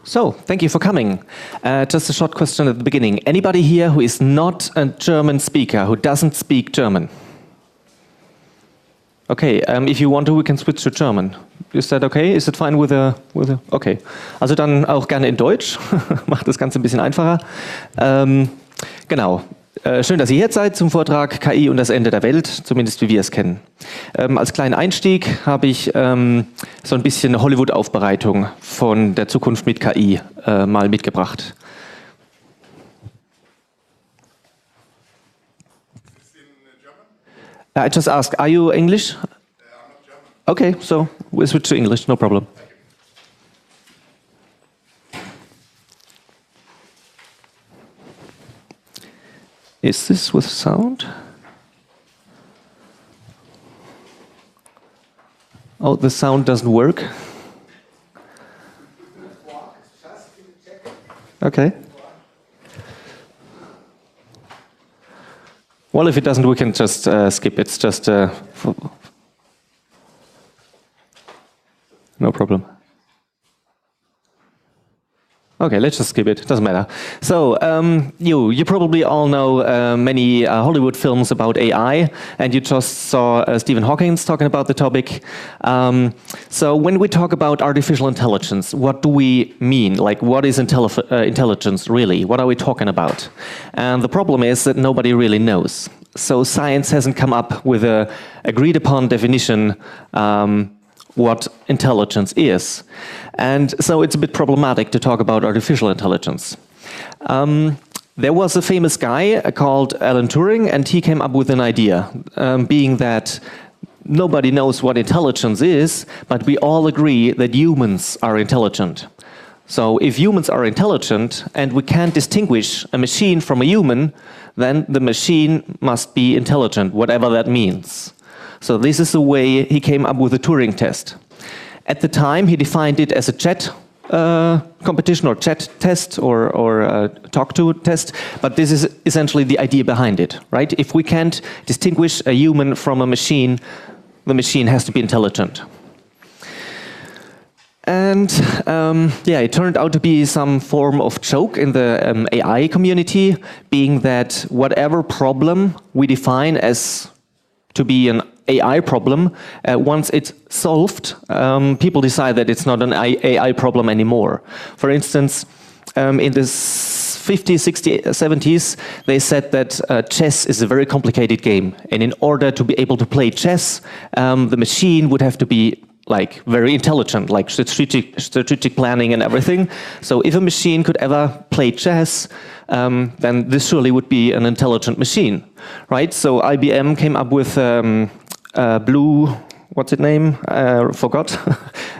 So, thank you for coming. Just a short question at the beginning. Anybody here who is not a German speaker, who doesn't speak German? Okay, if you want to, we can switch to German. Is that okay? Is it fine with a okay. Also dann auch gerne in Deutsch. Macht das Ganze ein bisschen einfacher. Genau. Schön, dass ihr hier seid zum Vortrag KI und das Ende der Welt, zumindest wie wir es kennen. Als kleinen Einstieg habe ich so ein bisschen Hollywood-Aufbereitung von der Zukunft mit KI mal mitgebracht. I just asked, are you English? I'm not German. Okay, so we'll switch to English, no problem. Is this with sound? Oh, the sound doesn't work. Okay. Well, if it doesn't, we can just skip. It's just no problem. Okay, let's just skip it. Doesn't matter. So you probably all know many Hollywood films about AI, and you just saw Stephen Hawking talking about the topic. So when we talk about artificial intelligence, what do we mean? Like, what is intelligence really? What are we talking about? And the problem is that nobody really knows. So science hasn't come up with a agreed-upon definition what intelligence is. And so it's a bit problematic to talk about artificial intelligence. There was a famous guy called Alan Turing, and he came up with an idea, being that nobody knows what intelligence is, but we all agree that humans are intelligent. So if humans are intelligent and we can't distinguish a machine from a human, then the machine must be intelligent, whatever that means. So this is the way he came up with the Turing test. At the time, he defined it as a chat competition or chat test or talk-to test, but this is essentially the idea behind it, right? If we can't distinguish a human from a machine, the machine has to be intelligent. And yeah, it turned out to be some form of joke in the AI community, being that whatever problem we define as to be an AI problem, once it's solved, people decide that it's not an AI problem anymore. For instance, in the 50s, 60s, 70s, they said that chess is a very complicated game, and in order to be able to play chess, the machine would have to be like very intelligent, like strategic planning and everything. So if a machine could ever play chess, then this surely would be an intelligent machine, right? So IBM came up with Blue, what's its name? Forgot.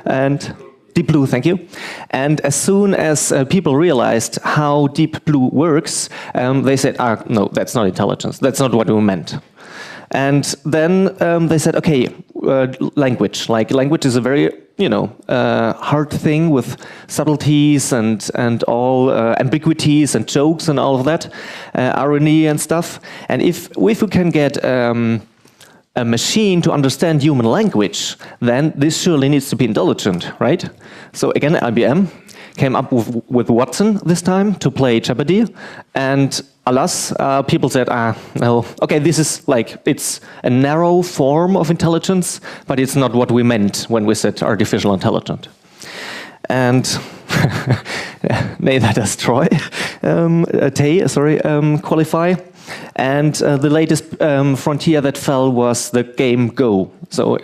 And Deep Blue, thank you. And as soon as people realized how Deep Blue works, they said, no, that's not intelligence. That's not what we meant. And then they said, okay, language. Like, language is a very, hard thing with subtleties and all ambiguities and jokes and all of that, irony and stuff. And if we can get a machine to understand human language, then this surely needs to be intelligent, right? So again, IBM came up with Watson this time to play Jeopardy, and alas, people said, no, okay, this is like, it's a narrow form of intelligence, but it's not what we meant when we said artificial intelligence. And may that destroy, qualify. And the latest frontier that fell was the game Go. So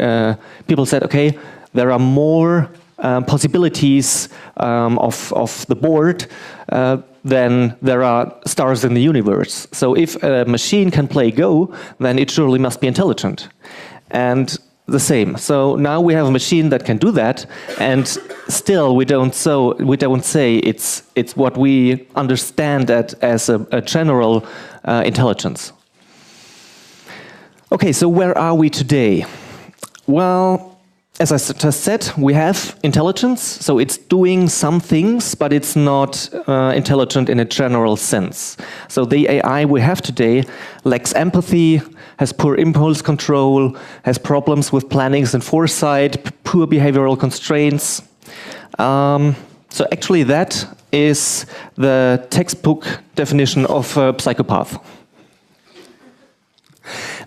people said, okay, there are more possibilities of the board then there are stars in the universe. So if a machine can play Go, then it surely must be intelligent. And the same. So now we have a machine that can do that, and still we don't say it's what we understand as a general intelligence. Okay, so where are we today? Well, as I just said, we have intelligence, so it's doing some things, but it's not intelligent in a general sense. So the AI we have today lacks empathy, has poor impulse control, has problems with plannings and foresight, poor behavioral constraints. So actually that is the textbook definition of a psychopath.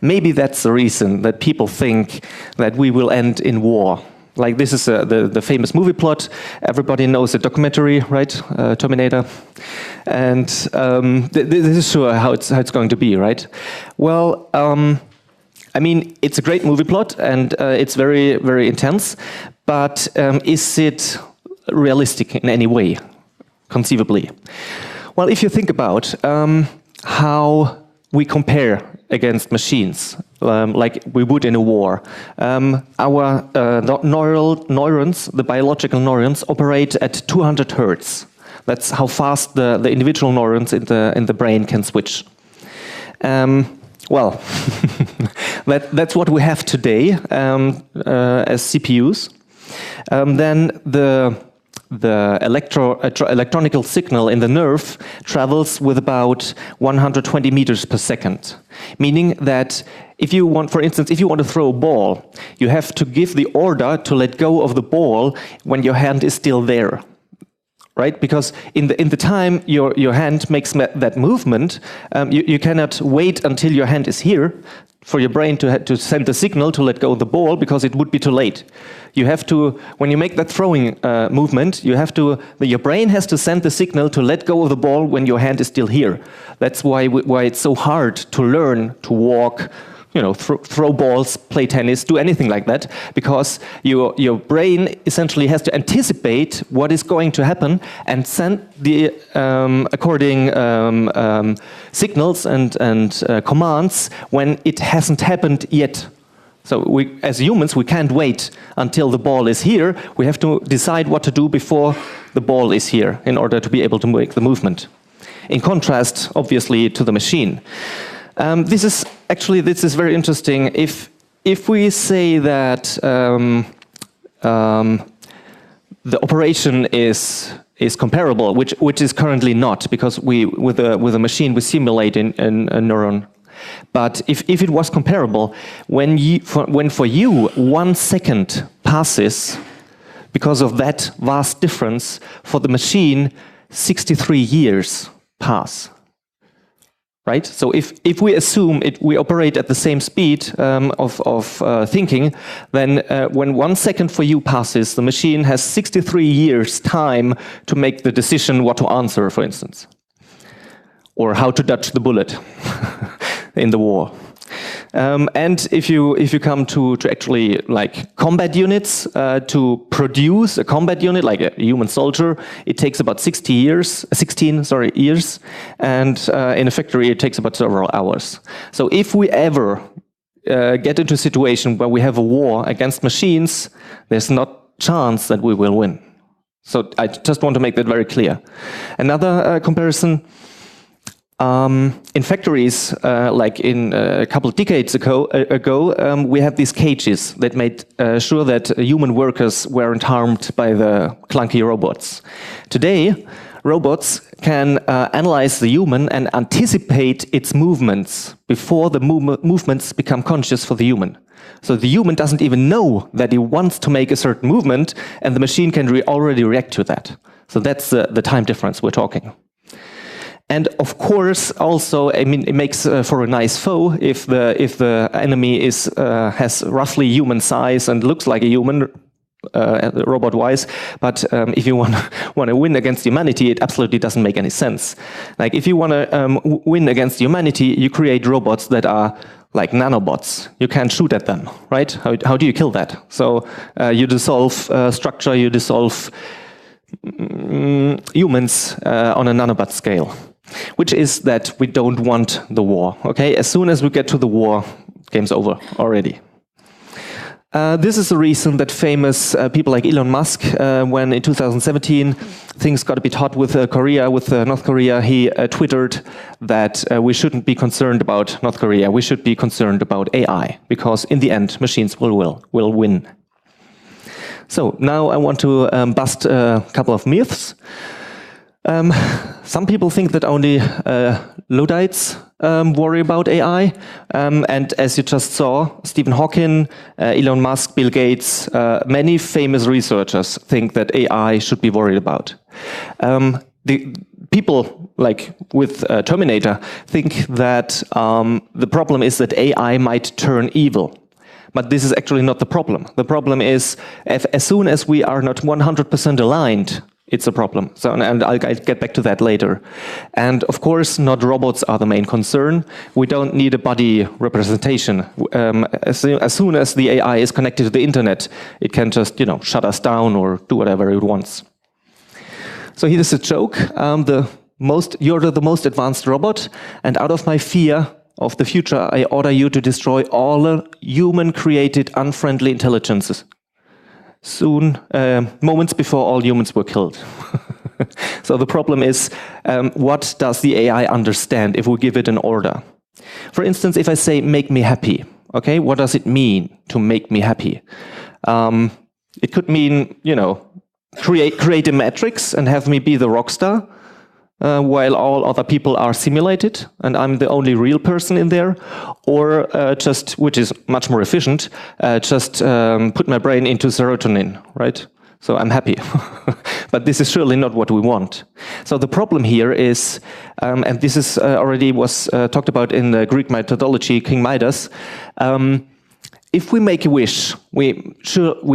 Maybe that's the reason that people think that we will end in war. Like this is the famous movie plot. Everybody knows the documentary, right? Terminator. And this is sure how it's going to be, right? Well, I mean, it's a great movie plot and it's very, very intense. But is it realistic in any way, conceivably? Well, if you think about how we compare against machines, like we would in a war, our neurons, the biological neurons, operate at 200 hertz. That's how fast the individual neurons in the brain can switch. Well, that's what we have today as CPUs. Then the electronical signal in the nerve travels with about 120 meters per second, meaning that if you want, for instance, if you want to throw a ball, you have to give the order to let go of the ball when your hand is still there, right? Because in the time your hand makes that movement, you cannot wait until your hand is here for your brain to send the signal to let go of the ball, because it would be too late. You have to, when you make that throwing movement, your brain has to send the signal to let go of the ball when your hand is still here. That's why it's so hard to learn to walk, you know, throw balls, play tennis, do anything like that, because your brain essentially has to anticipate what is going to happen and send the according signals and commands when it hasn't happened yet. So we, as humans, we can't wait until the ball is here. We have to decide what to do before the ball is here in order to be able to make the movement. In contrast, obviously, to the machine. This is very interesting. If we say that the operation is comparable, which is currently not, because with a machine we simulate a neuron. But if it was comparable, when for you 1 second passes, because of that vast difference, for the machine 63 years pass. Right? So if we assume we operate at the same speed of thinking, then when 1 second for you passes, the machine has 63 years time to make the decision what to answer, for instance, or how to dodge the bullet in the war. And if you come to actually like combat units, to produce a combat unit like a human soldier, it takes about 16 years, and in a factory it takes about several hours. So if we ever get into a situation where we have a war against machines, there's not chance that we will win. So I just want to make that very clear. Another comparison. In factories, like in a couple of decades ago, we had these cages that made sure that human workers weren't harmed by the clunky robots. Today, robots can analyze the human and anticipate its movements before the movements become conscious for the human. So the human doesn't even know that he wants to make a certain movement, and the machine can already react to that. So that's the time difference we're talking. And of course, also, I mean, it makes for a nice foe if the enemy has roughly human size and looks like a human, robot-wise. But if you want to win against humanity, it absolutely doesn't make any sense. Like if you want to win against humanity, you create robots that are like nanobots. You can't shoot at them, right? How do you kill that? So you dissolve structure, you dissolve humans on a nanobot scale. Which is that we don't want the war, okay? As soon as we get to the war, game's over already. This is the reason that famous people like Elon Musk, when in 2017 things got a bit hot with Korea, with North Korea, he twittered that we shouldn't be concerned about North Korea, we should be concerned about AI, because in the end, machines will win. So now I want to bust a couple of myths. Some people think that only Luddites worry about AI, and as you just saw, Stephen Hawking, Elon Musk, Bill Gates, many famous researchers think that AI should be worried about. The people, like with Terminator, think that the problem is that AI might turn evil. But this is actually not the problem. The problem is, as soon as we are not 100% aligned, it's a problem. So, and I'll get back to that later. And of course, not robots are the main concern. We don't need a body representation. As soon as the AI is connected to the internet, it can just, shut us down or do whatever it wants. So here's a joke. You're the most advanced robot, and out of my fear of the future, I order you to destroy all human-created unfriendly intelligences. Soon, moments before all humans were killed. So the problem is, what does the AI understand if we give it an order? For instance, if I say, make me happy, okay, what does it mean to make me happy? It could mean, create a matrix and have me be the rock star, while all other people are simulated and I'm the only real person in there, or which is much more efficient, just put my brain into serotonin, right? So I'm happy. But this is surely not what we want. So the problem here is, and this is already was talked about in the Greek mythology, King Midas, if we make a wish, we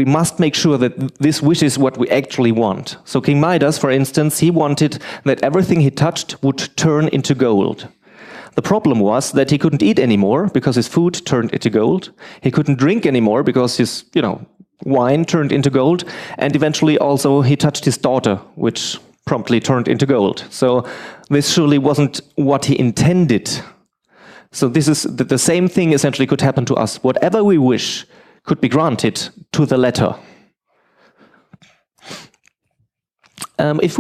must make sure that this wish is what we actually want. So King Midas, for instance, he wanted that everything he touched would turn into gold. The problem was that he couldn't eat anymore because his food turned into gold. He couldn't drink anymore because his, wine turned into gold. And eventually also he touched his daughter, which promptly turned into gold. So this surely wasn't what he intended. So this is the same thing essentially could happen to us. Whatever we wish could be granted to the letter. If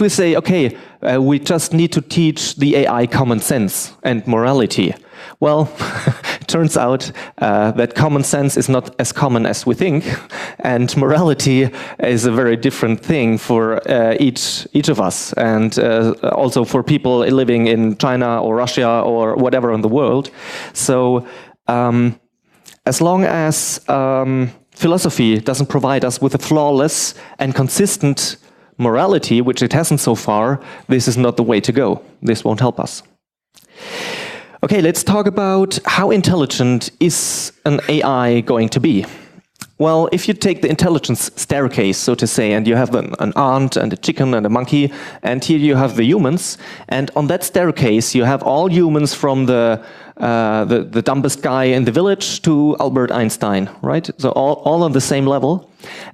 we say, okay, we just need to teach the AI common sense and morality, well, it turns out that common sense is not as common as we think, and morality is a very different thing for each of us, and also for people living in China or Russia or whatever in the world. So as long as philosophy doesn't provide us with a flawless and consistent morality, which it hasn't so far, this is not the way to go. This won't help us. Okay, let's talk about how intelligent is an AI going to be. Well, if you take the intelligence staircase, so to say, and you have an ant and a chicken and a monkey, and here you have the humans, and on that staircase you have all humans from the dumbest guy in the village to Albert Einstein, right? So all on the same level.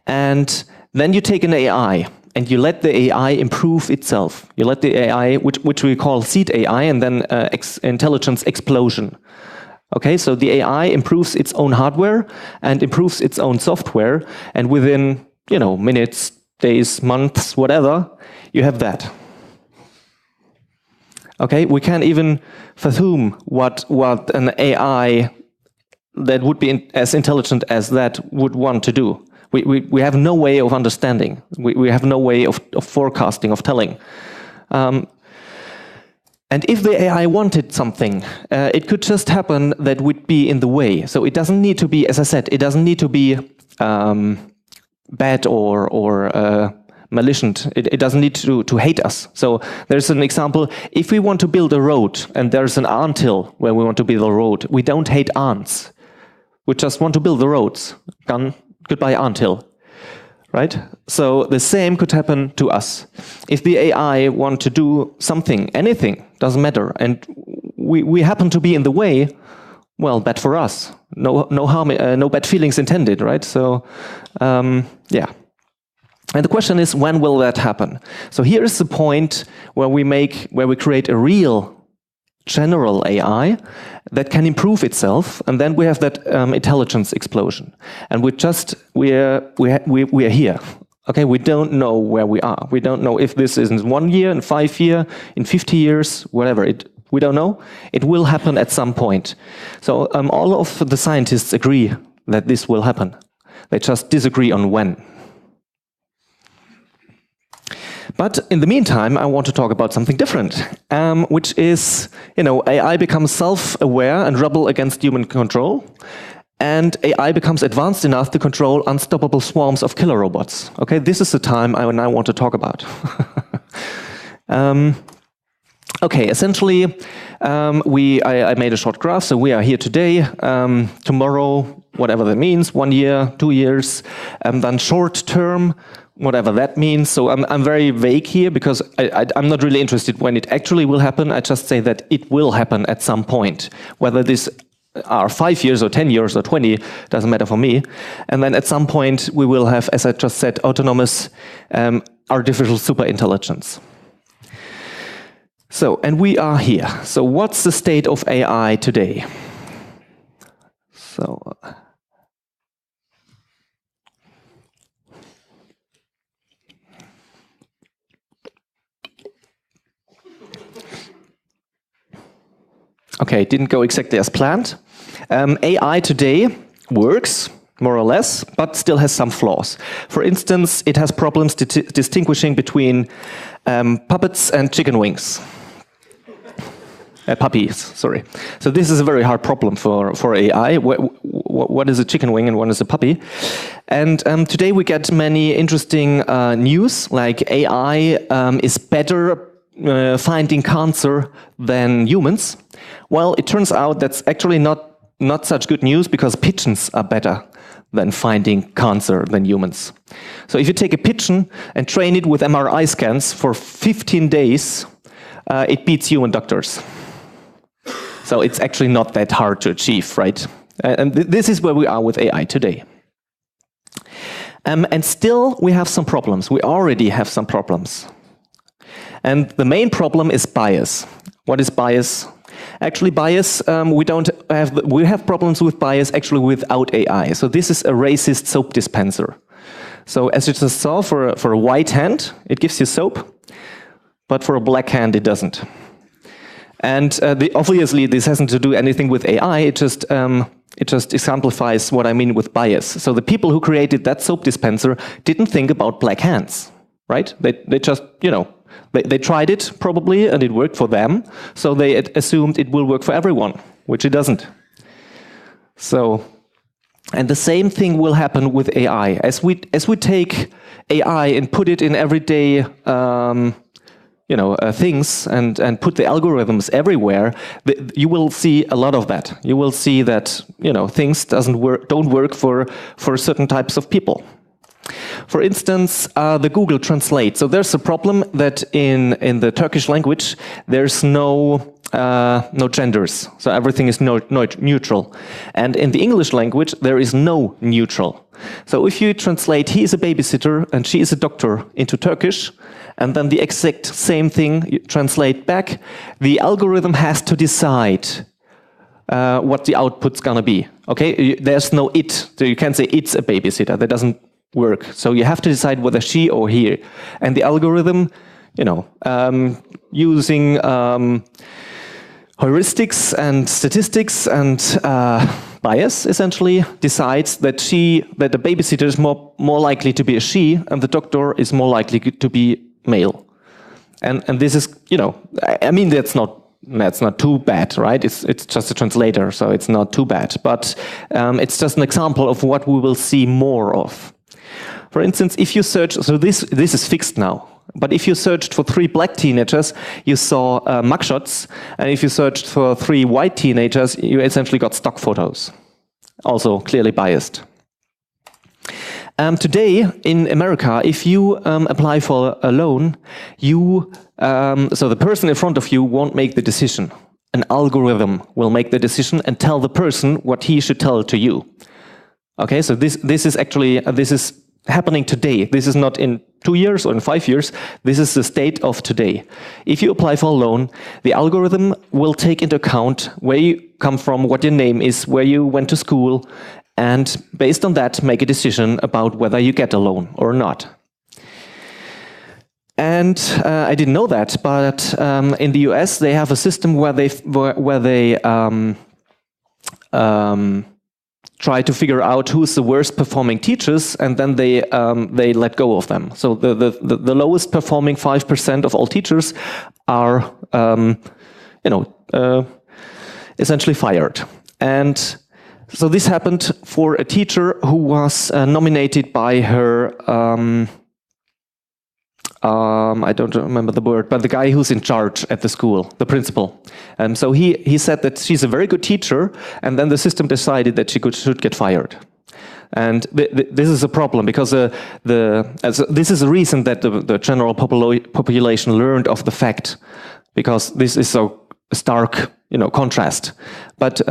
And then you take an AI, and you let the AI improve itself. You let the AI, which we call seed AI, and then intelligence explosion. Okay, so the AI improves its own hardware and improves its own software, and within, minutes, days, months, whatever, you have that. Okay, we can't even fathom what an AI that would be as intelligent as that would want to do. We have no way of understanding. We have no way of forecasting, of telling. And if the AI wanted something, it could just happen that would be in the way. So it doesn't need to be, as I said, it doesn't need to be bad or malicious. It doesn't need to hate us. So there's an example. If we want to build a road and there's an anthill where we want to build a road, we don't hate ants. We just want to build the roads. Goodbye anthill, right? So the same could happen to us. If the AI want to do something, anything, doesn't matter, and we happen to be in the way, well, bad for us. No harm, no bad feelings intended, right? So, yeah. And the question is, when will that happen? So here is the point where we create a real general AI that can improve itself, and then we have that intelligence explosion. And we are here. Okay, we don't know where we are. We don't know if this is in 1 year, in 5 years, in 50 years, whatever. We don't know. It will happen at some point. So all of the scientists agree that this will happen. They just disagree on when. But in the meantime, I want to talk about something different, which is, AI becomes self-aware and rebel against human control, and AI becomes advanced enough to control unstoppable swarms of killer robots. Okay, this is the time I now want to talk about. Okay, essentially, I made a short graph, so we are here today, tomorrow, whatever that means, 1 year, 2 years, then short term, whatever that means. So I'm very vague here because I'm not really interested when it actually will happen. I just say that it will happen at some point. Whether this are 5 years or 10 years or 20, doesn't matter for me. And then at some point we will have, as I just said, autonomous artificial superintelligence. So, and we are here. So what's the state of AI today? So, okay, didn't go exactly as planned. AI today works, more or less, but still has some flaws. For instance, it has problems distinguishing between puppets and chicken wings. Puppies, sorry. So this is a very hard problem for AI. What is a chicken wing and what is a puppy? And today we get many interesting news, like AI is better finding cancer than humans. Well, it turns out that's actually not such good news because pigeons are better than finding cancer than humans. So if you take a pigeon and train it with MRI scans for 15 days, it beats human doctors. So it's actually not that hard to achieve, right? And this is where we are with AI today. And still we have some problems. We already have some problems. And the main problem is bias. What is bias? Actually, bias, we have problems with bias actually without AI. So this is a racist soap dispenser. So as you just saw, for a white hand, it gives you soap, but for a black hand, it doesn't. And obviously, this hasn't to do anything with AI. It just exemplifies what I mean with bias. So the people who created that soap dispenser didn't think about black hands, right? They just, they tried it probably, and it worked for them. So they assumed it will work for everyone, which it doesn't. So, and the same thing will happen with AI. As we take AI and put it in everyday things and put the algorithms everywhere, you will see a lot of that. You will see that things don't work for certain types of people. For instance, the Google Translate. So there's a problem that in the Turkish language there's no genders. So everything is neutral. And in the English language there is no neutral. So if you translate "he is a babysitter" and "she is a doctor" into Turkish, and then the exact same thing you translate back, the algorithm has to decide what the output's gonna be. Okay, there's no "it", so you can't say "it's a babysitter". That doesn't work. So you have to decide whether she or he. And the algorithm, using heuristics and statistics and bias, essentially, decides that the babysitter is more likely to be a she, and the doctor is more likely to be male. And this is, I mean, that's not too bad, right? It's just a translator, so it's not too bad. But it's just an example of what we will see more of. For instance, if you search, so this is fixed now, but if you searched for 3 black teenagers, you saw mugshots, and if you searched for 3 white teenagers, you essentially got stock photos, also clearly biased. Today, in America, if you apply for a loan, so the person in front of you won't make the decision. An algorithm will make the decision and tell the person what he should tell to you. Okay, so this is actually, this is happening today. This is not in 2 years or in 5 years. This is the state of today. If you apply for a loan, the algorithm will take into account where you come from, what your name is, where you went to school, and based on that, make a decision about whether you get a loan or not. And I didn't know that, but in the US, they have a system where they try to figure out who's the worst performing teachers, and then they let go of them. So the lowest performing 5% of all teachers are essentially fired. And so this happened for a teacher who was nominated by her I don't remember the word, but the guy who's in charge at the school, the principal. So he said that she's a very good teacher, and then the system decided that she should get fired. And this is a problem, because this is a reason that the general population learned of the fact, because this is so stark, contrast. But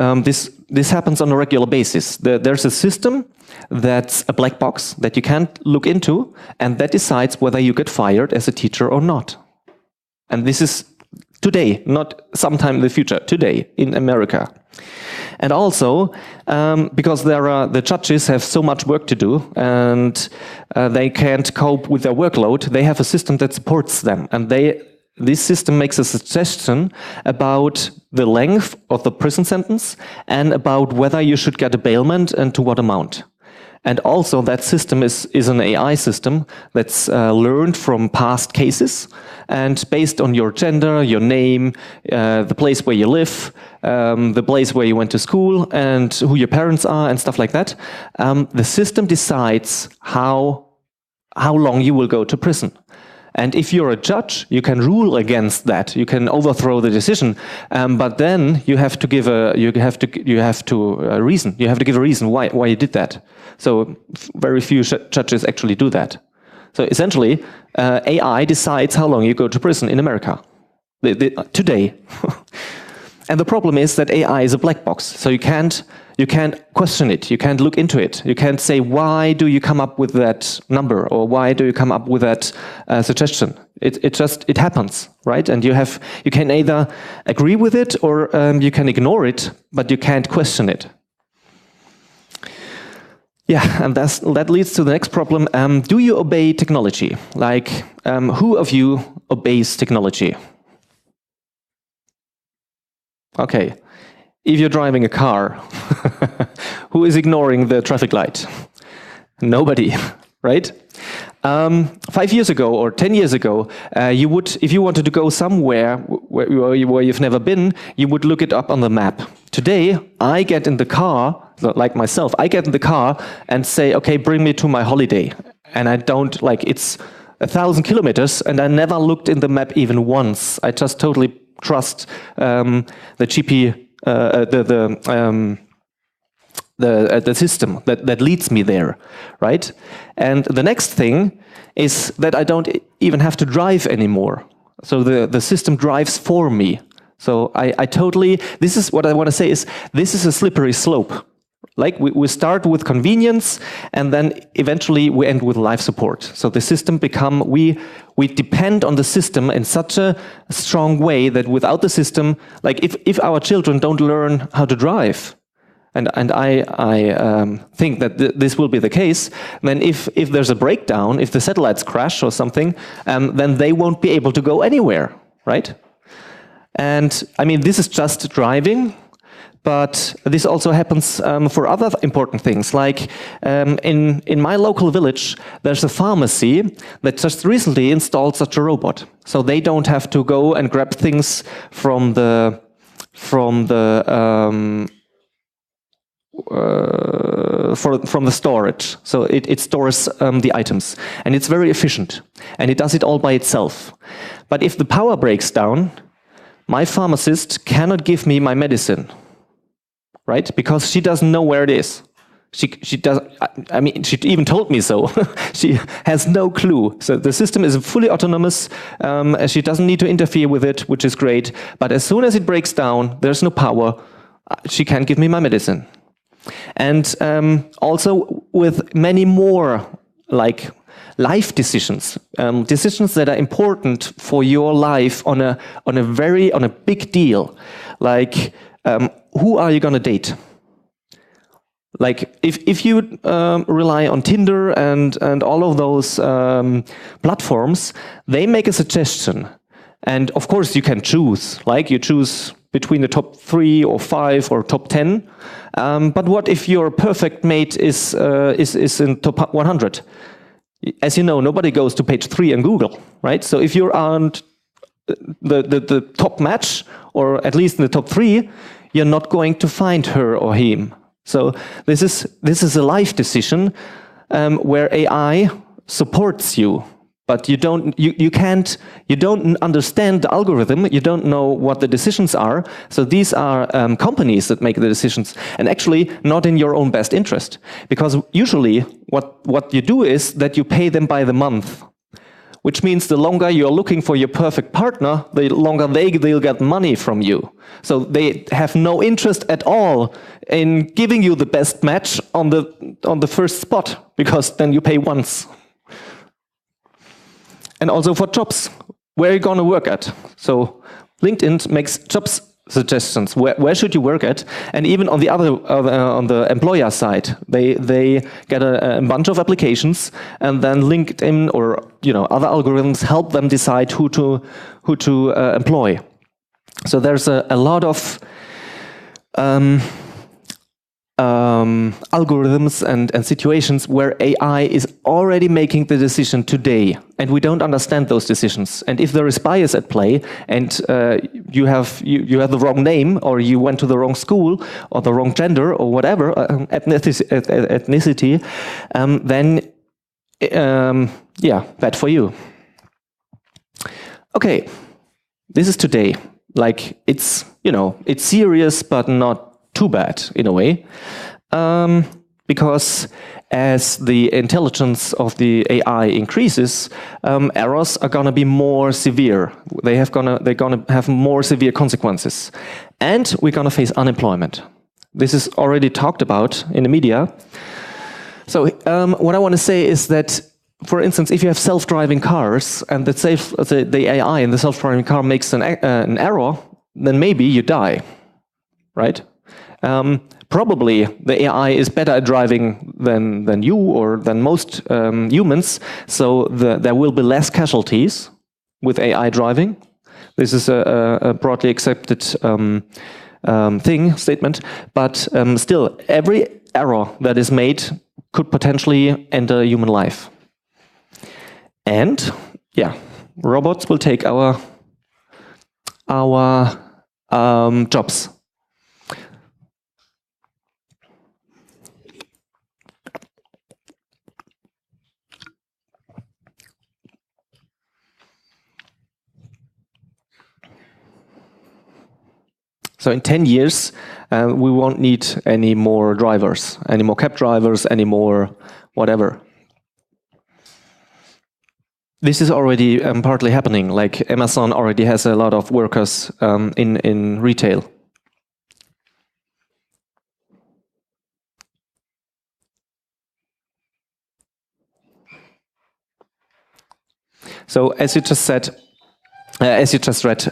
this happens on a regular basis. There's a system that's a black box that you can't look into, and that decides whether you get fired as a teacher or not. And this is today, not sometime in the future, today in America. And also, because the judges have so much work to do, and they can't cope with their workload, they have a system that supports them, and this system makes a suggestion about the length of the prison sentence and about whether you should get a bailment and to what amount. And also that system is an AI system that's learned from past cases, and based on your gender, your name, the place where you live, the place where you went to school, and who your parents are and stuff like that, the system decides how long you will go to prison. And if you're a judge, you can rule against that. You can overthrow the decision, but then you have to give a reason. You have to give a reason why you did that. So very few judges actually do that. So essentially, AI decides how long you go to prison in America today. And the problem is that AI is a black box. So you can't question it. You can't look into it. You can't say, why do you come up with that number, or why do you come up with that suggestion? It happens, right? And you can either agree with it, or you can ignore it, but you can't question it. Yeah, and that leads to the next problem. Do you obey technology? Like, who of you obeys technology? Okay. If you're driving a car, who is ignoring the traffic light? Nobody, right? 5 years ago or 10 years ago, if you wanted to go somewhere where you've never been, you would look it up on the map. Today, I get in the car, like myself, I get in the car and say, okay, bring me to my holiday. And I don't, it's 1,000 kilometers, and I never looked in the map even once. I just totally trust the GP, the system that leads me there, right? And the next thing is that I don't even have to drive anymore. So the system drives for me. So I totally, this is what I want to say is, this is a slippery slope. Like we start with convenience, and then eventually we end with life support. So the system we depend on the system in such a strong way that without the system, like if our children don't learn how to drive, and I think that this will be the case, then if there's a breakdown, if the satellites crash or something, then they won't be able to go anywhere, right? And I mean, this is just driving. But this also happens for other important things, like in my local village, there's a pharmacy that just recently installed such a robot. So they don't have to go and grab things from the storage. So it stores the items, and it's very efficient, and it does it all by itself. But if the power breaks down, my pharmacist cannot give me my medicine. Right? Because she doesn't know where it is. She even told me so. She has no clue. So the system is fully autonomous. She doesn't need to interfere with it, which is great. But as soon as it breaks down, there's no power. She can't give me my medicine. And also with many more like life decisions, decisions that are important for your life on a big deal, like. Who are you going to date? Like, if you rely on Tinder and all of those platforms, they make a suggestion. And of course, you can choose. Like, you choose between the top 3 or 5 or top 10. But what if your perfect mate is in top 100? As you know, nobody goes to page 3 on Google, right? So if you aren't the top match, or at least in the top 3, you're not going to find her or him. So this is a life decision where AI supports you, but you don't understand the algorithm. You don't know what the decisions are. So these are companies that make the decisions, and actually not in your own best interest, because usually what you do is that you pay them by the month. Which means the longer you're looking for your perfect partner, the longer they'll get money from you. So they have no interest at all in giving you the best match on the first spot, because then you pay once. And also for jobs, where are you going to work at? So LinkedIn makes jobs suggestions. Where should you work at? And even on the on the employer side, they get a bunch of applications, and then LinkedIn or other algorithms help them decide who to employ. So there's a lot of algorithms and situations where AI is already making the decision today, and we don't understand those decisions. And if there is bias at play, and you have the wrong name, or you went to the wrong school, or the wrong gender, or whatever ethnicity, then yeah, bad for you. Okay, this is today. Like it's serious, but not too bad in a way, because as the intelligence of the AI increases, errors are going to be more severe. They're gonna have more severe consequences, and we're going to face unemployment. This is already talked about in the media. So what I want to say is that, for instance, if you have self-driving cars and the AI in the self-driving car makes an error, then maybe you die, right? Probably the AI is better at driving than you or than most humans, so there will be less casualties with AI driving. This is a broadly accepted statement, but still, every error that is made could potentially end a human life. And yeah, robots will take our jobs. So in 10 years, we won't need any more drivers, any more cab drivers, any more whatever. This is already partly happening. Like Amazon already has a lot of workers in retail. So as you just said, as you just read,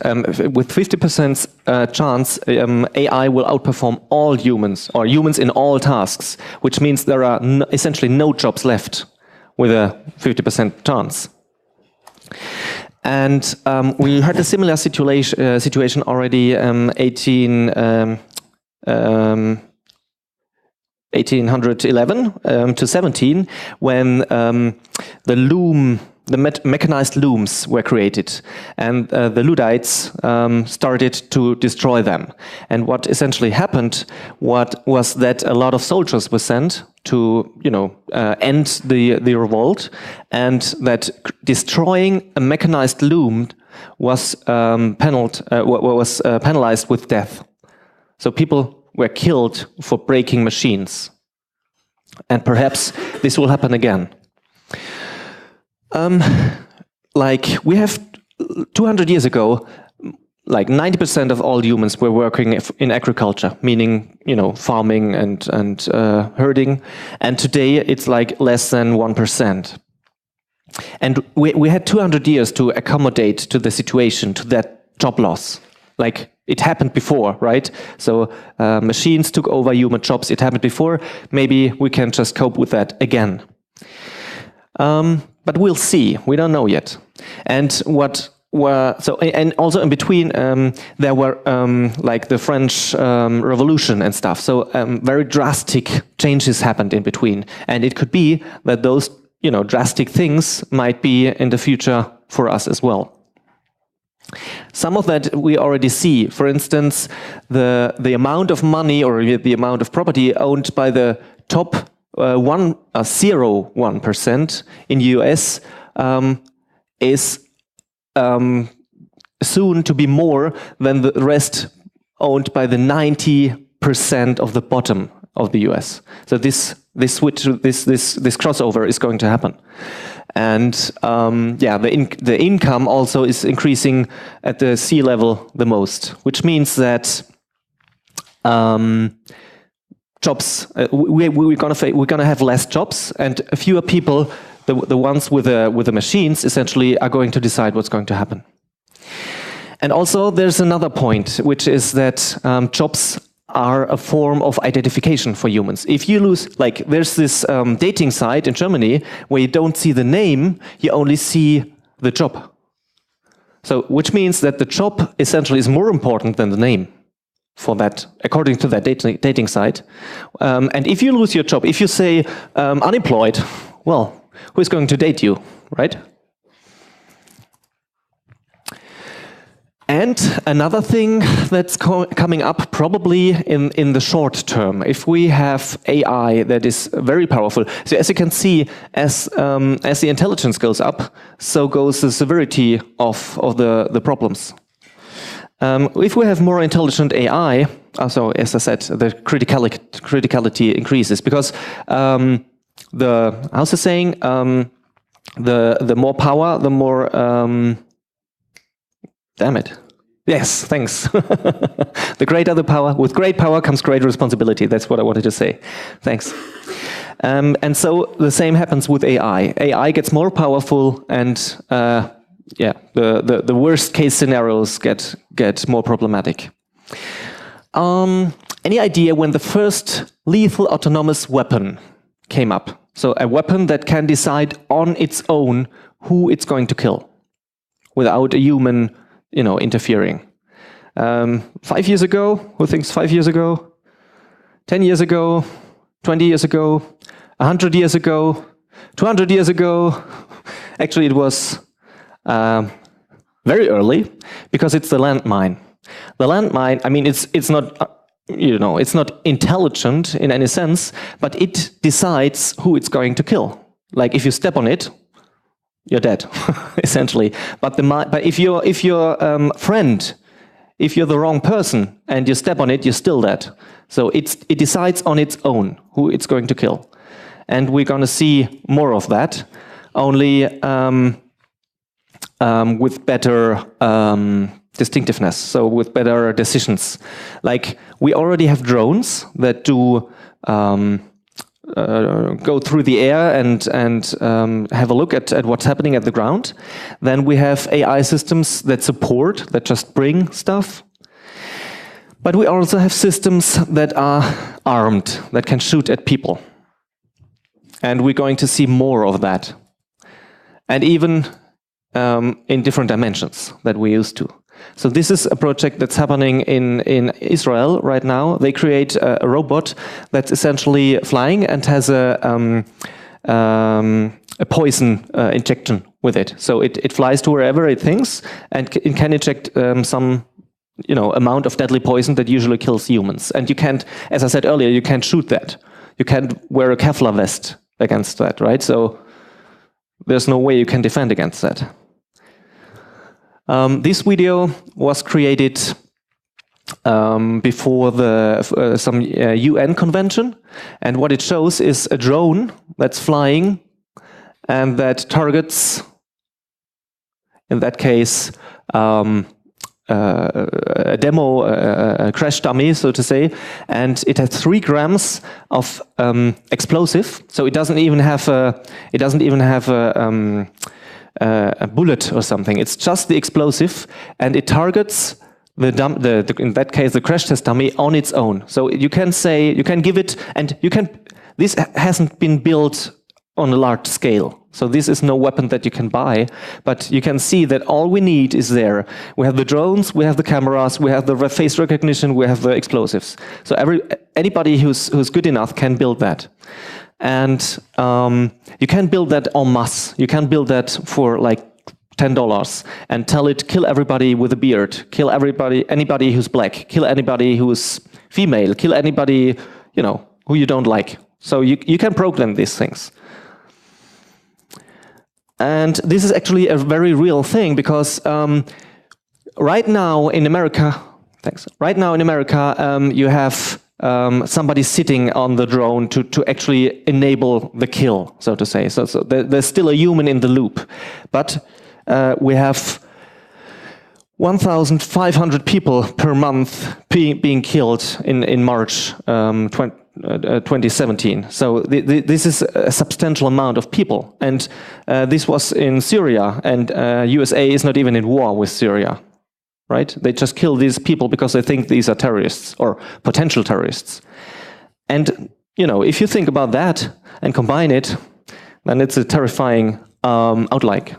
with 50% chance, AI will outperform all humans, or humans in all tasks, which means there are essentially no jobs left with a 50% chance. And we had a similar situation already 1811 to 17, when the mechanized looms were created, and the Luddites started to destroy them. And what essentially happened was that a lot of soldiers were sent to end the revolt, and that destroying a mechanized loom was penalized with death. So people were killed for breaking machines, and perhaps this will happen again. Like we have 200 years ago, like 90% of all humans were working in agriculture, meaning farming and herding, and today it's like less than 1%. And we had 200 years to accommodate to the situation, to that job loss. Like it happened before, right? So machines took over human jobs. It happened before. Maybe we can just cope with that again. But we'll see. We don't know yet. And what and also in between there were like the French Revolution and stuff. So very drastic changes happened in between, and it could be that those drastic things might be in the future for us as well. Some of that we already see. For instance, the amount of money or the amount of property owned by the top 0.1% in US is soon to be more than the rest owned by the 90% of the bottom of the US. So this crossover is going to happen. And the income also is increasing at the sea level the most, which means that jobs we're gonna have less jobs, and fewer people, the ones with the machines, essentially are going to decide what's going to happen. And also there's another point, which is that jobs are a form of identification for humans. If you lose, like there's this dating site in Germany where you don't see the name, you only see the job. So, which means that the job essentially is more important than the name for that, according to that dating site. And if you lose your job, if you say unemployed, well, who's going to date you, right? And another thing that's coming up probably in the short term, if we have AI that is very powerful. So as you can see, as the intelligence goes up, so goes the severity of the problems. If we have more intelligent AI, also as I said, the criticality increases, because how's the saying? The more power, the more damn it. Yes, thanks. The greater the power, with great power comes great responsibility. That's what I wanted to say. Thanks. And so the same happens with AI. AI gets more powerful, and the worst case scenarios get more problematic. Any idea when the first lethal autonomous weapon came up? So a weapon that can decide on its own who it's going to kill, without a human interfering. 5 years ago, who thinks 5 years ago? 10 years ago? 20 years ago? 100 years ago? 200 years ago? Actually, it was very early, because it's the landmine. The landmine, I mean, it's not, it's not intelligent in any sense, but it decides who it's going to kill. Like if you step on it, you're dead, essentially. But if you're friend, if you're the wrong person and you step on it, you're still dead. So it decides on its own who it's going to kill, and we're going to see more of that, only with better distinctiveness. So with better decisions. Like we already have drones that do. Go through the air and have a look at what's happening at the ground. Then we have AI systems that just bring stuff. But we also have systems that are armed, that can shoot at people. And we're going to see more of that. And even in different dimensions that we used to. So this is a project that's happening in Israel right now. They create a robot that's essentially flying and has a poison injection with it. So it flies to wherever it thinks, and it can inject some amount of deadly poison that usually kills humans. And you can't, as I said earlier, you can't shoot that. You can't wear a Kevlar vest against that, right? So there's no way you can defend against that. This video was created before some UN convention, and what it shows is a drone that's flying and that targets, in that case, a demo, a crash dummy, so to say, and it has 3 grams of explosive. So it doesn't even have a bullet or something. It's just the explosive, and it targets in that case the crash test dummy on its own. So you can give it, and this hasn't been built on a large scale. So this is no weapon that you can buy, but you can see that all we need is there. We have the drones, we have the cameras, we have the face recognition, we have the explosives. So anybody who's good enough can build that. And you can build that en masse. You can build that for like $10 and tell it, kill everybody with a beard, kill anybody who's black, kill anybody who's female, kill anybody, you know, who you don't like. So you can program these things. And this is actually a very real thing because right now in America, you have somebody sitting on the drone to actually enable the kill, so to say. So there's still a human in the loop, but we have 1,500 people per month being killed in March 2017. So this is a substantial amount of people. And this was in Syria, and USA is not even in war with Syria, right? They just kill these people because they think these are terrorists or potential terrorists. And, you know, if you think about that and combine it, then it's a terrifying outlook.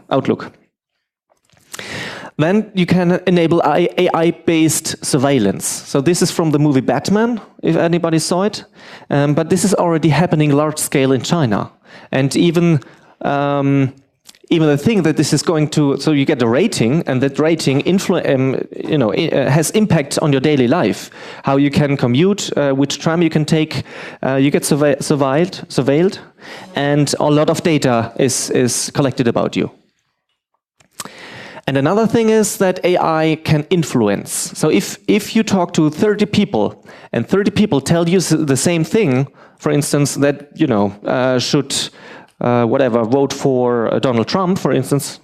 Then you can enable AI-based surveillance. So this is from the movie Batman, if anybody saw it. But this is already happening large scale in China. And even the thing that this is going to, so you get a rating, and that rating has impact on your daily life. How you can commute, which tram you can take, you get surveilled, and a lot of data is collected about you. And another thing is that AI can influence. So if you talk to 30 people, and 30 people tell you the same thing, for instance, that, you know, should, vote for Donald Trump, for instance,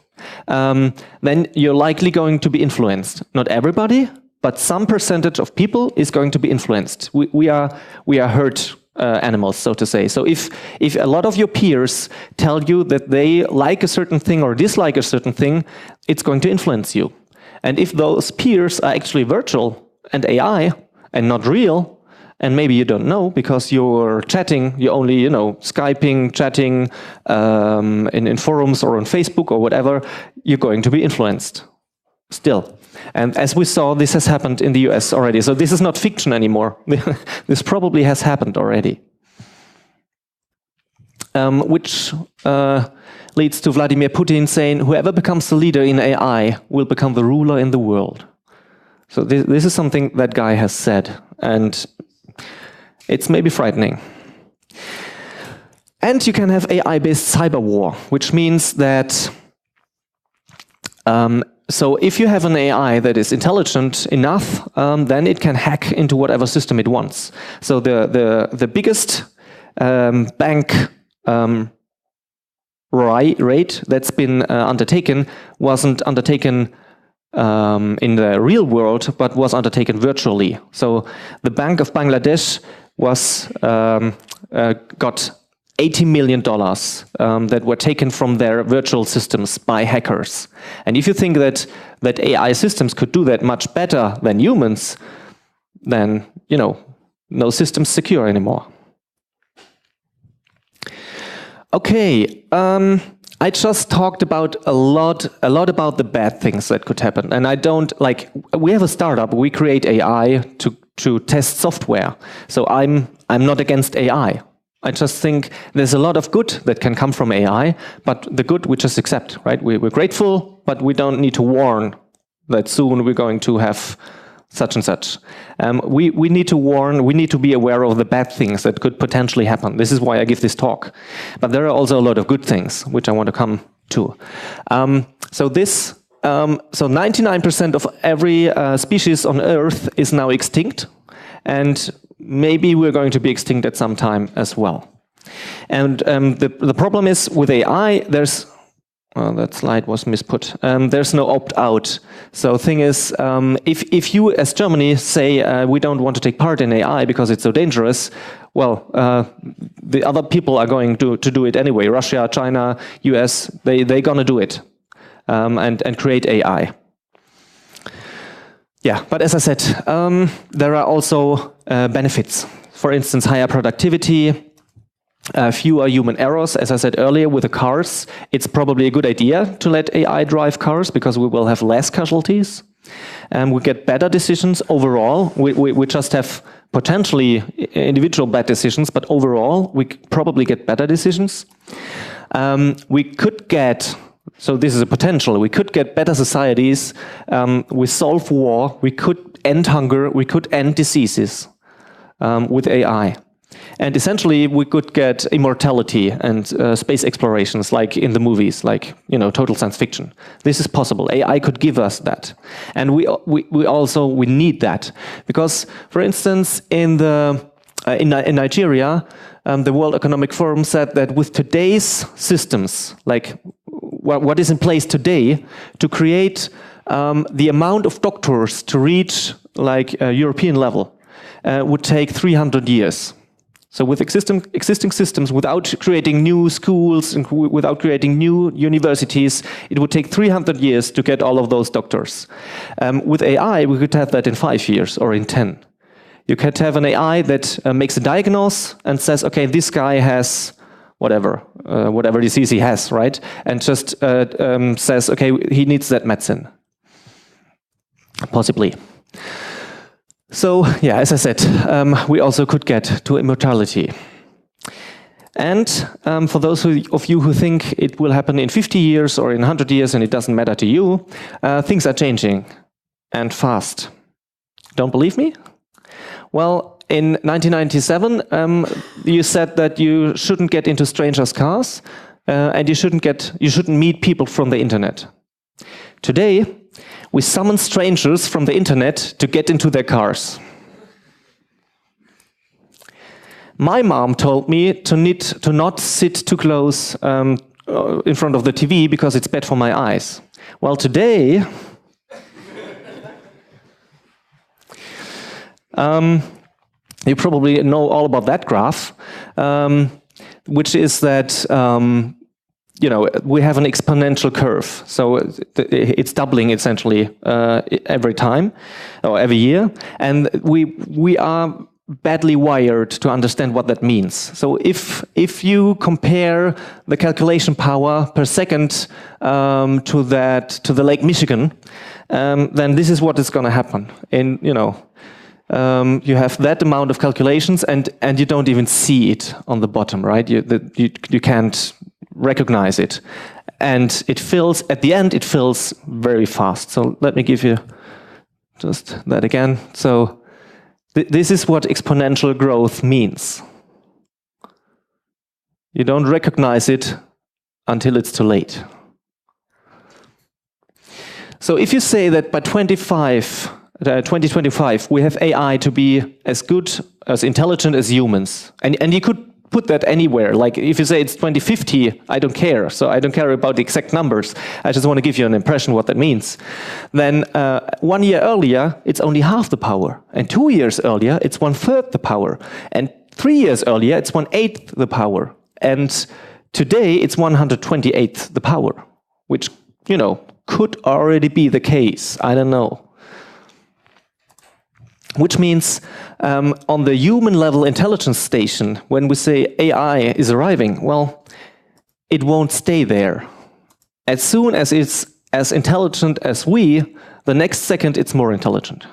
then you're likely going to be influenced. Not everybody, but some percentage of people is going to be influenced. We are herd animals, so to say. So if a lot of your peers tell you that they like a certain thing or dislike a certain thing, it's going to influence you. And if those peers are actually virtual and AI and not real, and maybe you don't know because you're chatting, you're only, you know, Skyping, chatting in forums or on Facebook or whatever, you're going to be influenced still. And as we saw, this has happened in the US already. So this is not fiction anymore. This probably has happened already. Which leads to Vladimir Putin saying, whoever becomes the leader in AI will become the ruler in the world. So this is something that guy has said, and it's maybe frightening. And you can have AI-based cyber war, which means that so if you have an AI that is intelligent enough, then it can hack into whatever system it wants. So the biggest bank raid that's been undertaken wasn't undertaken in the real world, but was undertaken virtually. So the Bank of Bangladesh was got $80 million that were taken from their virtual systems by hackers. And if you think that AI systems could do that much better than humans, then, you know, no system's secure anymore. Okay, I just talked about a lot about the bad things that could happen. And I don't, like, we have a startup, we create AI to test software. So I'm not against AI. I just think there's a lot of good that can come from AI, but the good we just accept, right? We're grateful, but we don't need to warn that soon we're going to have such and such. We need to warn, we need to be aware of the bad things that could potentially happen. This is why I give this talk. But there are also a lot of good things, which I want to come to. So 99% of every species on Earth is now extinct, and maybe we're going to be extinct at some time as well. And the problem is with AI, there's, that slide was misput, there's no opt-out. So thing is, if you as Germany say we don't want to take part in AI because it's so dangerous, well, the other people are going to do it anyway. Russia, China, US, they're gonna do it and create AI. Yeah, but as I said, there are also benefits. For instance, higher productivity, fewer human errors. As I said earlier, with the cars, it's probably a good idea to let AI drive cars because we will have less casualties. We get better decisions overall. We just have potentially individual bad decisions, but overall, we probably get better decisions. We could get, so this is a potential, we could get better societies. We solve war, we could end hunger, we could end diseases with AI. And essentially, we could get immortality and space explorations, like in the movies, like, you know, total science fiction. This is possible. AI could give us that, and we need that because, for instance, in Nigeria, the World Economic Forum said that with today's systems, like what is in place today, to create the amount of doctors to reach like a European level would take 300 years. So with existing systems, without creating new schools and without creating new universities, it would take 300 years to get all of those doctors. With AI, we could have that in 5 years or in 10. You could have an AI that makes a diagnosis and says, okay, this guy has whatever disease he has, right? And just says, okay, he needs that medicine. Possibly. So, yeah, as I said, we also could get to immortality. And for those of you who think it will happen in 50 years or in 100 years and it doesn't matter to you, things are changing and fast. Don't believe me? Well, in 1997, you said that you shouldn't get into strangers' cars and you shouldn't meet people from the internet. Today, we summon strangers from the internet to get into their cars. My mom told me to not sit too close in front of the TV because it's bad for my eyes. Well, today, you probably know all about that graph, which is that you know, we have an exponential curve, so it's doubling essentially every time or every year, and we are badly wired to understand what that means. So if you compare the calculation power per second to the Lake Michigan, then this is what is going to happen. And you know, you have that amount of calculations, and you don't even see it on the bottom, right? You can't recognize it, and it fills at the end. It fills very fast. So let me give you just that again. So this is what exponential growth means. You don't recognize it until it's too late. So if you say that by 2025 we have AI to be as good, as intelligent as humans, and you could put that anywhere. Like if you say it's 2050, I don't care. So I don't care about the exact numbers. I just want to give you an impression what that means. Then 1 year earlier, it's only half the power. And 2 years earlier, it's 1/3 the power. And 3 years earlier, it's 1/8 the power. And today, it's 128th the power, which, you know, could already be the case. I don't know. Which means on the human level intelligence station, when we say AI is arriving, well, it won't stay there. As soon as it's as intelligent as we, the next second it's more intelligent.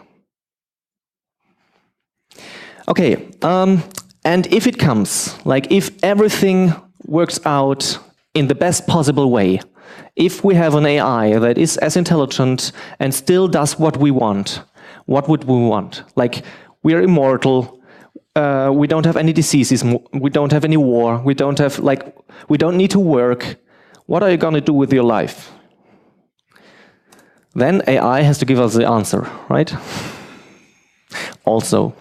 Okay, and if it comes, like if everything works out in the best possible way, if we have an AI that is as intelligent and still does what we want, what would we want? Like, we are immortal, we don't have any diseases, we don't have any war, we don't have, like, we don't need to work. What are you going to do with your life? Then AI has to give us the answer, right? Also.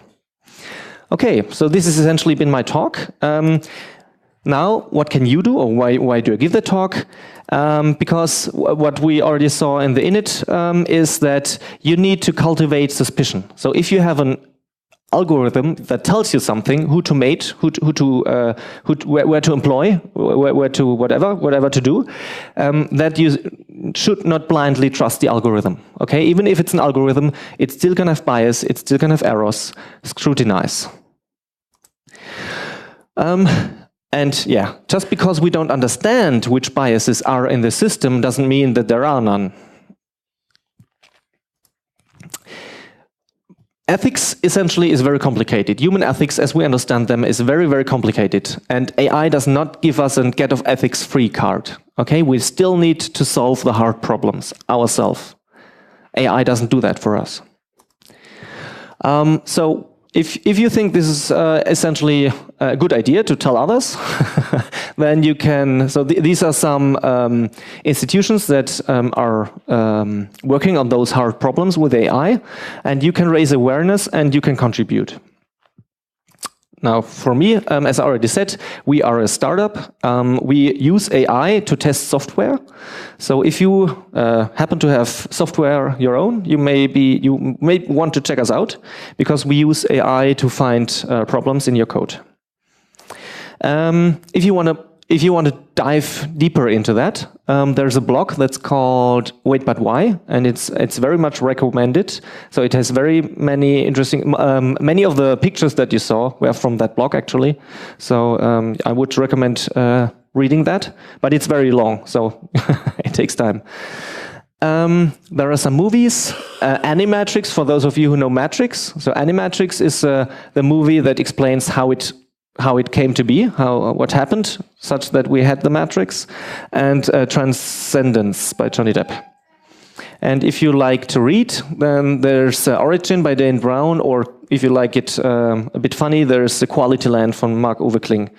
Okay, so this has essentially been my talk. Now, what can you do, or why do I give the talk? Because what we already saw in the init is that you need to cultivate suspicion. So if you have an algorithm that tells you something, who to mate, where to employ, where to whatever to do, that you should not blindly trust the algorithm. Okay, even if it's an algorithm, it's still gonna have bias, it's still gonna have errors. Scrutinize. And yeah, just because we don't understand which biases are in the system doesn't mean that there are none. Ethics essentially is very complicated. Human ethics, as we understand them, is very, very complicated. And AI does not give us a get of ethics free card. Okay, we still need to solve the hard problems ourselves. AI doesn't do that for us. So if you think this is essentially a good idea to tell others, then you can, so these are some institutions that are working on those hard problems with AI, and you can raise awareness and you can contribute. Now, for me, as I already said, we are a startup. We use AI to test software. So if you happen to have software your own, you may want to check us out, because we use AI to find problems in your code. If you want to dive deeper into that, there's a blog that's called Wait But Why, and it's very much recommended. So it has very many interesting, many of the pictures that you saw were from that blog actually. So I would recommend reading that, but it's very long, so it takes time. There are some movies, Animatrix, for those of you who know Matrix. So Animatrix is the movie that explains how it came to be, what happened, such that we had the Matrix, and Transcendence by Johnny Depp. And if you like to read, then there's Origin by Dan Brown, or if you like it a bit funny, there's The Quality Land from Mark-Uwe Kling.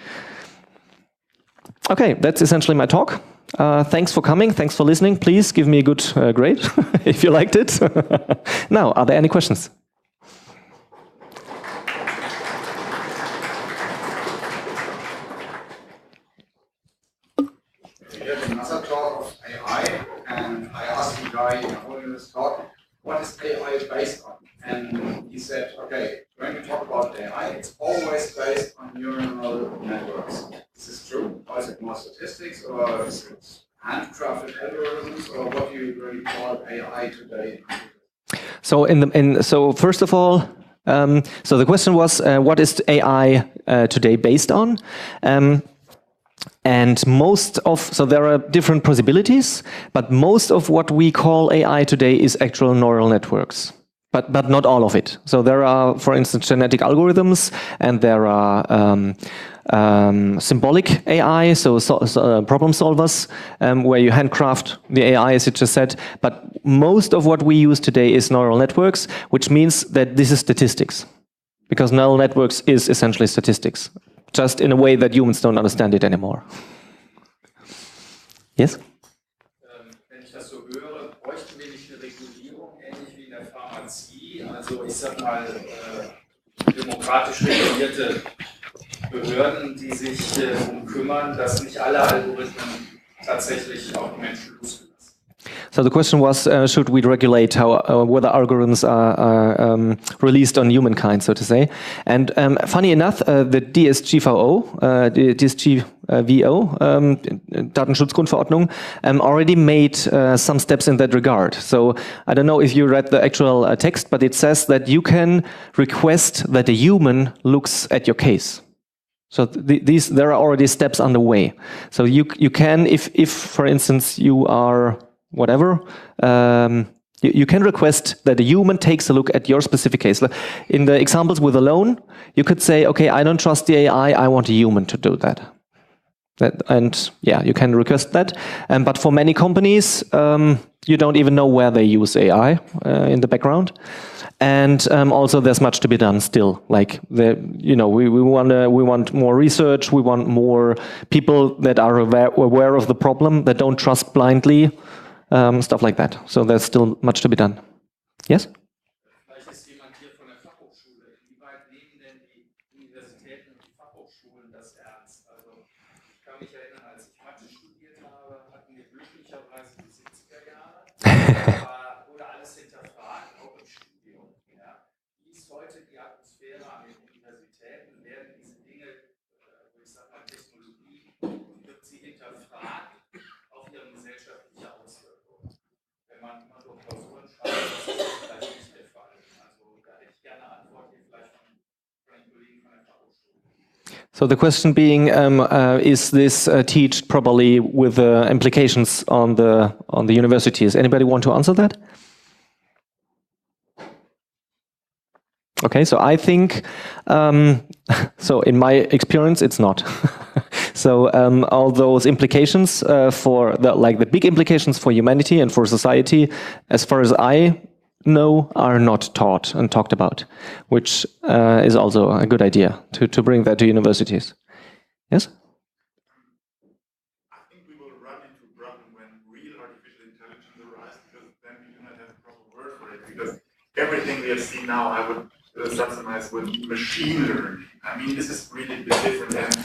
Okay, that's essentially my talk. Thanks for coming, thanks for listening. Please give me a good grade if you liked it. Now, are there any questions? Another talk of AI, and I asked the guy holding this talk, what is AI based on? And he said, okay, when we talk about AI, it's always based on neural networks. Is this true? Or is it more statistics, or is it handcrafted algorithms, or what do you really call AI today? So so first of all, so the question was, what is AI today based on? And so there are different possibilities, but most of what we call AI today is actual neural networks, but not all of it. So there are, for instance, genetic algorithms, and there are symbolic AI, so problem solvers, where you handcraft the AI, as you just said. But most of what we use today is neural networks, which means that this is statistics, because neural networks is essentially statistics, just in a way that humans don't understand it anymore. Yes? Wenn ich das so höre, bräuchten wir nicht eine Regulierung, ähnlich wie in der Pharmazie, also ich sag mal demokratisch regulierte Behörden, die sich darum kümmern, dass nicht alle Algorithmen tatsächlich auf die Menschen losgelassen. So the question was, should we regulate how whether algorithms are released on humankind, so to say? And funny enough, the DSGVO, Datenschutzgrundverordnung, already made some steps in that regard. So I don't know if you read the actual text, but it says that you can request that a human looks at your case. So there are already steps underway. So you can, if for instance you are whatever, you can request that a human takes a look at your specific case. In the examples with a loan, you could say, okay, I don't trust the AI, I want a human to do that. And yeah, you can request that. But for many companies, you don't even know where they use AI in the background. And also, there's much to be done still. Like we want more research. We want more people that are aware of the problem, that don't trust blindly, stuff like that. So there's still much to be done. Yes. Vielleicht ist jemand hier von der Fachhochschule. Inwieweit nehmen denn die Universitäten und die Fachhochschulen das ernst? Also ich kann mich erinnern, als ich Mathe studiert habe, hatten wir glücklicherweise die 70er Jahre. Da wurde alles hinterfragt, auch im Studium. Ja. Wie ist heute die Atmosphäre an den Universitäten? Werden diese Dinge, wo ich sage mal Technologie, wird sie hinterfragt auf ihre gesellschaftliche Auswirkung? Wenn man immer so Klausuren schreibt, das ist vielleicht nicht der Fall. Also da hätte ich gerne eine Antwort hier vielleicht von den Kollegen von der Fachhochschule. So the question being, is this taught properly with implications on the universities? Anybody want to answer that? Okay, so I think, so in my experience, it's not. So all those implications for the big implications for humanity and for society, as far as I know, are not taught and talked about, which is also a good idea to bring that to universities. Yes? I think we will run into a problem when real artificial intelligence arrives, because then we do not have a proper word for it, because everything we have seen now, I would subsumize with machine learning. I mean, this is really a bit different, and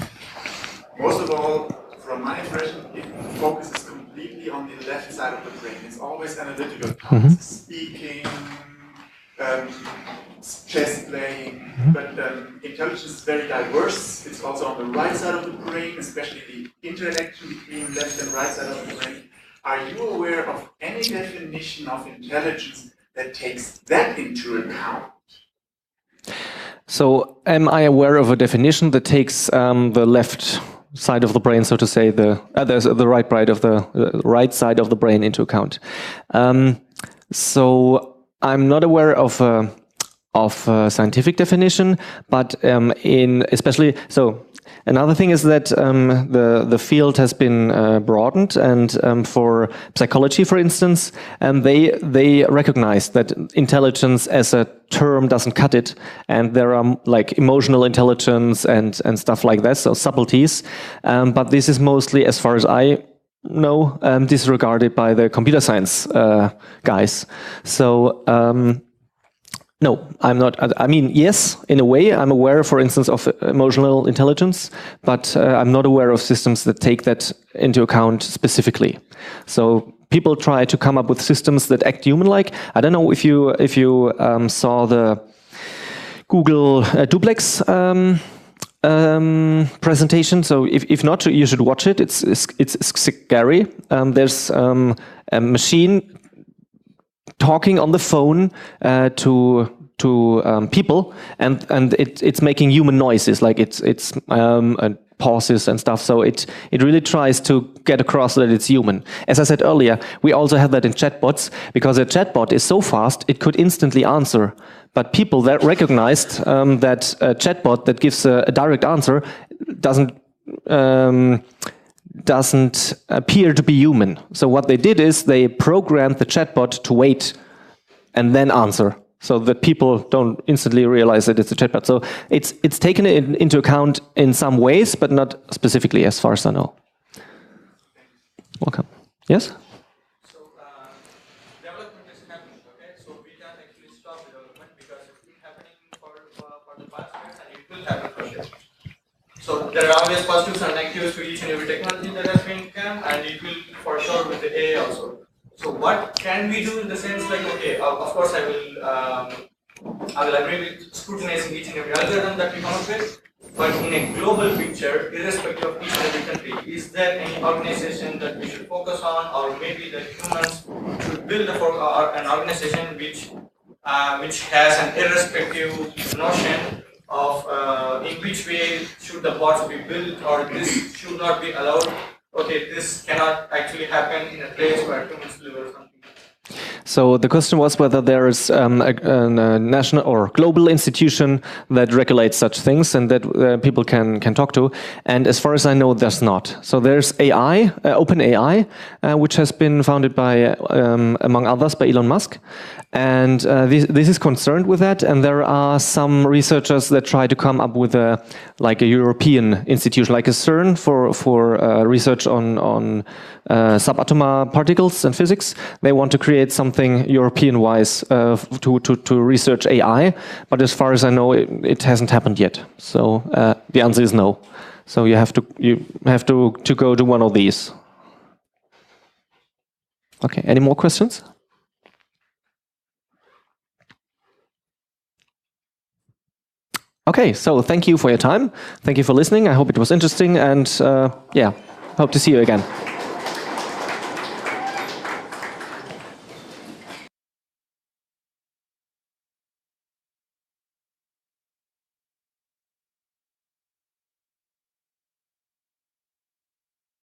most of all, from my impression, it focuses completely on the left side of the brain. It's always analytical, speaking, chess playing, but intelligence is very diverse. It's also on the right side of the brain, especially the interaction between left and right side of the brain. Are you aware of any definition of intelligence that takes that into account? So am I aware of a definition that takes the left side of the brain, so to say, the right side of the brain into account? So I'm not aware of a scientific definition, but especially so. Another thing is that the field has been broadened, and for psychology, for instance, they recognize that intelligence as a term doesn't cut it, and there are like emotional intelligence and stuff like that, so subtleties. But this is mostly, as far as I know, disregarded by the computer science guys. So. No, I'm not. I mean, yes, in a way, I'm aware, for instance, of emotional intelligence, but I'm not aware of systems that take that into account specifically. So people try to come up with systems that act human-like. I don't know if you saw the Google Duplex presentation. So if not, you should watch it. It's scary. There's a machine talking on the phone to people, and it's making human noises, like it's pauses and stuff. So it really tries to get across that it's human. As I said earlier, we also have that in chatbots, because a chatbot is so fast it could instantly answer. But people that recognized that a chatbot that gives a direct answer doesn't appear to be human. So what they did is they programmed the chatbot to wait and then answer, so that people don't instantly realize that it's a chatbot. So it's taken into account in some ways, but not specifically, as far as I know. Welcome. Yes? So development is happening, okay? So we can't actually stop development, because it's been happening for the past years, and it will happen for sure. So there are always positives and negatives to each and every technology that has been come, and it will for sure with the AI also. So what can we do in the sense like, okay, of course I will agree with scrutinizing each and every algorithm that we come up with, but in a global picture, irrespective of each and every country, is there any organization that we should focus on, or maybe that humans should build an organization which has an irrespective notion of in which way should the bots be built, or this should not be allowed? Okay, this cannot actually happen in a place where humans live or something. So the question was whether there is a national or global institution that regulates such things and that people can talk to. And as far as I know, there's not. So there's AI, OpenAI, which has been founded by, among others, by Elon Musk. And this is concerned with that. And there are some researchers that try to come up with a European institution, like a CERN for research on subatomar particles and physics. They want to create something European-wise to research AI, but as far as I know, it hasn't happened yet. So the answer is no. So you have to go to one of these. Okay. Any more questions? Okay. So thank you for your time. Thank you for listening. I hope it was interesting, and yeah, hope to see you again.